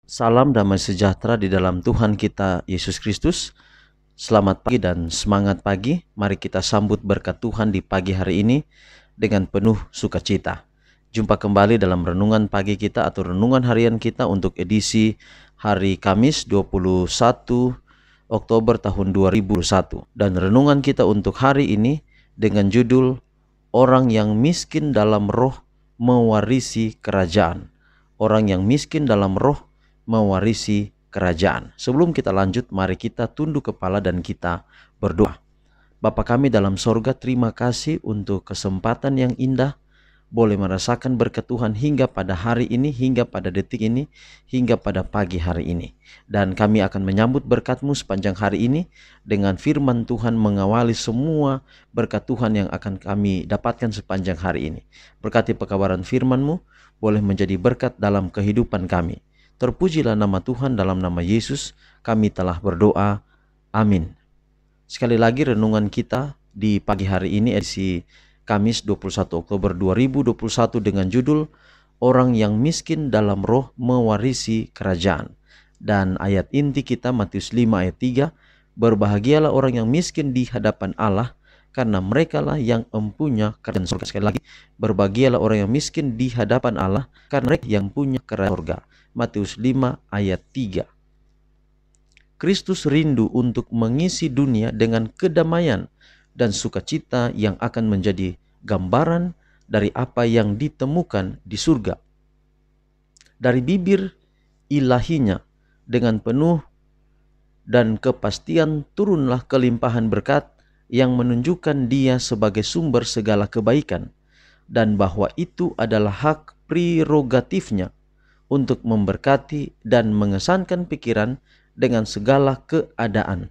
Salam damai sejahtera di dalam Tuhan kita Yesus Kristus. Selamat pagi dan semangat pagi. Mari kita sambut berkat Tuhan di pagi hari ini dengan penuh sukacita. Jumpa kembali dalam renungan pagi kita atau renungan harian kita untuk edisi hari Kamis 21 Oktober tahun 2021. Dan renungan kita untuk hari ini dengan judul Orang yang miskin dalam roh mewarisi kerajaan. Orang yang miskin dalam roh mewarisi kerajaan. Sebelum kita lanjut, mari kita tunduk kepala dan kita berdoa. Bapa kami dalam sorga, terima kasih untuk kesempatan yang indah boleh merasakan berkat Tuhan hingga pada hari ini, hingga pada detik ini, hingga pada pagi hari ini. Dan kami akan menyambut berkat-Mu sepanjang hari ini dengan firman Tuhan mengawali semua berkat Tuhan yang akan kami dapatkan sepanjang hari ini. Berkati pekabaran firman-Mu boleh menjadi berkat dalam kehidupan kami. Terpujilah nama Tuhan, dalam nama Yesus kami telah berdoa. Amin. Sekali lagi renungan kita di pagi hari ini edisi Kamis 21 Oktober 2021 dengan judul Orang yang miskin dalam roh mewarisi kerajaan. Dan ayat inti kita Matius 5 ayat 3, berbahagialah orang yang miskin di hadapan Allah, karena merekalah yang empunya kerajaan surga. Sekali lagi, berbahagialah orang yang miskin di hadapan Allah, karena mereka yang punya kerajaan surga. Matius 5 ayat 3. Kristus rindu untuk mengisi dunia dengan kedamaian dan sukacita yang akan menjadi gambaran dari apa yang ditemukan di surga. Dari bibir ilahinya dengan penuh dan kepastian turunlah kelimpahan berkat yang menunjukkan Dia sebagai sumber segala kebaikan, dan bahwa itu adalah hak prerogatifnya untuk memberkati dan mengesankan pikiran dengan segala keadaan.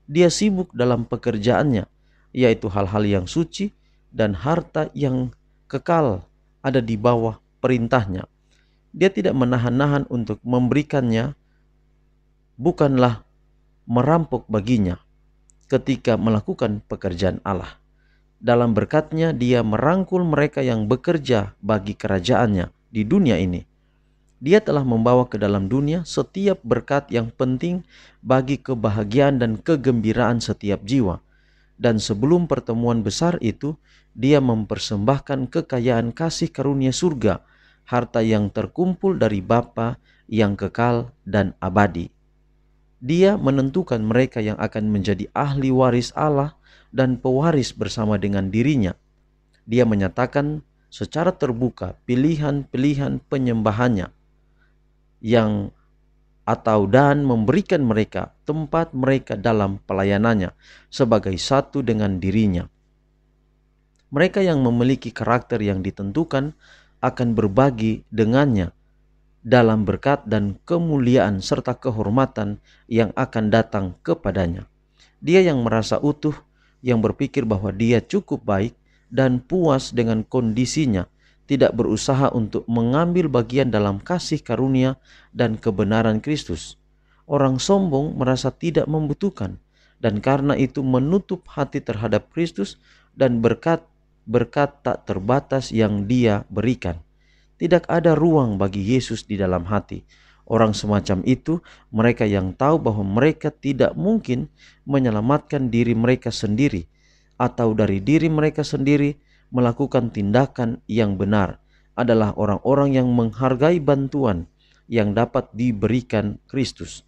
Dia sibuk dalam pekerjaannya, yaitu hal-hal yang suci dan harta yang kekal ada di bawah perintahnya. Dia tidak menahan-nahan untuk memberikannya, bukanlah merampok baginya ketika melakukan pekerjaan Allah. Dalam berkatnya dia merangkul mereka yang bekerja bagi kerajaannya di dunia ini. Dia telah membawa ke dalam dunia setiap berkat yang penting bagi kebahagiaan dan kegembiraan setiap jiwa. Dan sebelum pertemuan besar itu, dia mempersembahkan kekayaan kasih karunia surga, harta yang terkumpul dari Bapa yang kekal dan abadi. Dia menentukan mereka yang akan menjadi ahli waris Allah dan pewaris bersama dengan dirinya. Dia menyatakan secara terbuka pilihan-pilihan penyembahannya dan memberikan mereka tempat mereka dalam pelayanannya sebagai satu dengan dirinya. Mereka yang memiliki karakter yang ditentukan akan berbagi dengannya dalam berkat dan kemuliaan serta kehormatan yang akan datang kepadanya. Dia yang merasa utuh, yang berpikir bahwa dia cukup baik dan puas dengan kondisinya, tidak berusaha untuk mengambil bagian dalam kasih karunia dan kebenaran Kristus. Orang sombong merasa tidak membutuhkan, dan karena itu menutup hati terhadap Kristus dan berkat tak terbatas yang Dia berikan. Tidak ada ruang bagi Yesus di dalam hati. Orang semacam itu, mereka yang tahu bahwa mereka tidak mungkin menyelamatkan diri mereka sendiri atau dari diri mereka sendiri melakukan tindakan yang benar, adalah orang-orang yang menghargai bantuan yang dapat diberikan Kristus.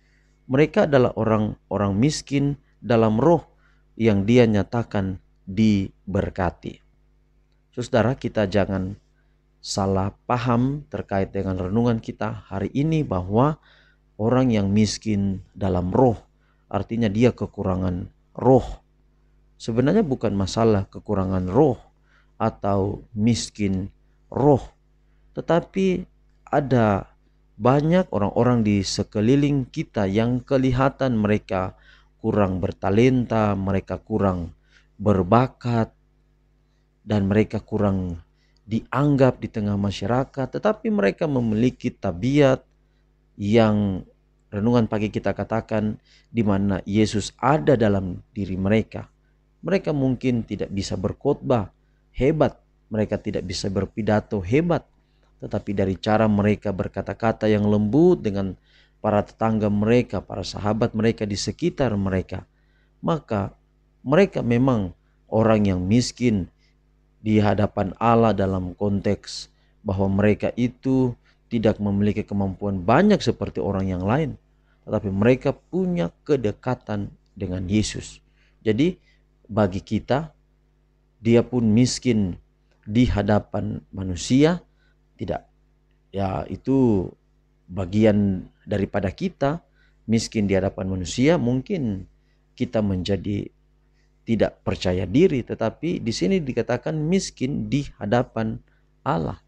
Mereka adalah orang-orang miskin dalam roh yang Dia nyatakan diberkati. Saudara, kita jangan salah paham terkait dengan renungan kita hari ini bahwa orang yang miskin dalam roh artinya dia kekurangan roh. Sebenarnya bukan masalah kekurangan roh atau miskin roh, tetapi ada banyak orang-orang di sekeliling kita yang kelihatan mereka kurang bertalenta, mereka kurang berbakat, dan mereka kurang dianggap di tengah masyarakat, tetapi mereka memiliki tabiat yang renungan pagi kita katakan di mana Yesus ada dalam diri mereka. Mereka mungkin tidak bisa berkhotbah hebat, mereka tidak bisa berpidato hebat, tetapi dari cara mereka berkata-kata yang lembut dengan para tetangga mereka, para sahabat mereka di sekitar mereka, maka mereka memang orang yang miskin di hadapan Allah dalam konteks bahwa mereka itu tidak memiliki kemampuan banyak seperti orang yang lain, tetapi mereka punya kedekatan dengan Yesus. Jadi bagi kita, dia pun miskin di hadapan manusia, tidak, ya itu bagian daripada kita miskin di hadapan manusia. Mungkin kita menjadi tidak percaya diri, tetapi di sini dikatakan miskin di hadapan Allah.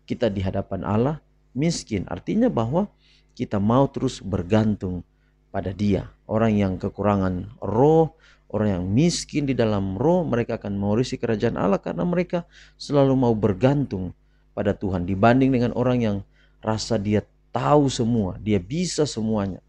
Kita di hadapan Allah miskin, artinya bahwa kita mau terus bergantung pada Dia. Orang yang kekurangan roh, orang yang miskin di dalam roh, mereka akan mewarisi kerajaan Allah karena mereka selalu mau bergantung pada Tuhan, dibanding dengan orang yang rasa dia tahu semua, dia bisa semuanya,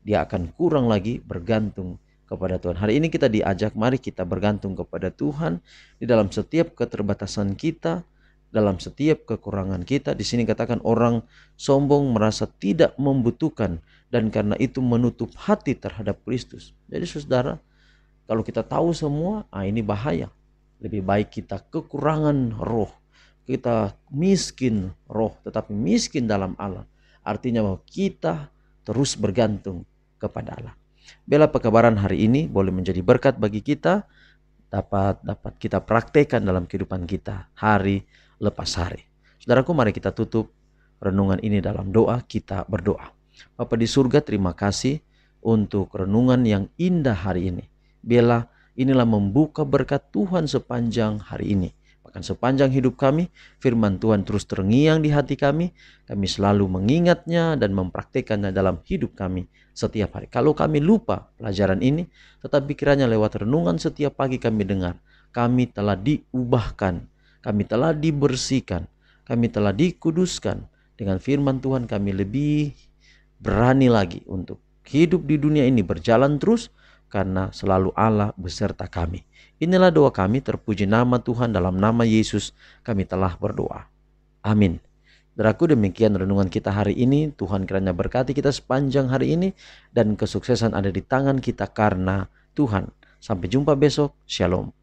dia akan kurang lagi bergantung kepada Tuhan. Hari ini kita diajak, mari kita bergantung kepada Tuhan di dalam setiap keterbatasan kita, dalam setiap kekurangan kita. Di sini katakan orang sombong merasa tidak membutuhkan dan karena itu menutup hati terhadap Kristus. Jadi saudara, kalau kita tahu semua, ini bahaya. Lebih baik kita kekurangan roh, kita miskin roh tetapi miskin dalam Allah. Artinya bahwa kita terus bergantung kepada Allah. Bela pekabaran hari ini boleh menjadi berkat bagi kita, dapat kita praktekkan dalam kehidupan kita hari lepas hari. Saudaraku, mari kita tutup renungan ini dalam doa. Kita berdoa. Bapa di surga, terima kasih untuk renungan yang indah hari ini. Biarlah inilah membuka berkat Tuhan sepanjang hari ini. Bahkan sepanjang hidup kami, firman Tuhan terus terngiang di hati kami. Kami selalu mengingatnya dan mempraktekannya dalam hidup kami setiap hari. Kalau kami lupa pelajaran ini, tetapi kiranya lewat renungan setiap pagi kami dengar, kami telah diubahkan, kami telah dibersihkan, kami telah dikuduskan. Dengan firman Tuhan kami lebih berani lagi untuk hidup di dunia ini, berjalan terus, karena selalu Allah beserta kami. Inilah doa kami, terpuji nama Tuhan, dalam nama Yesus kami telah berdoa. Amin. Saudaraku, demikian renungan kita hari ini. Tuhan kiranya berkati kita sepanjang hari ini dan kesuksesan ada di tangan kita karena Tuhan. Sampai jumpa besok. Shalom.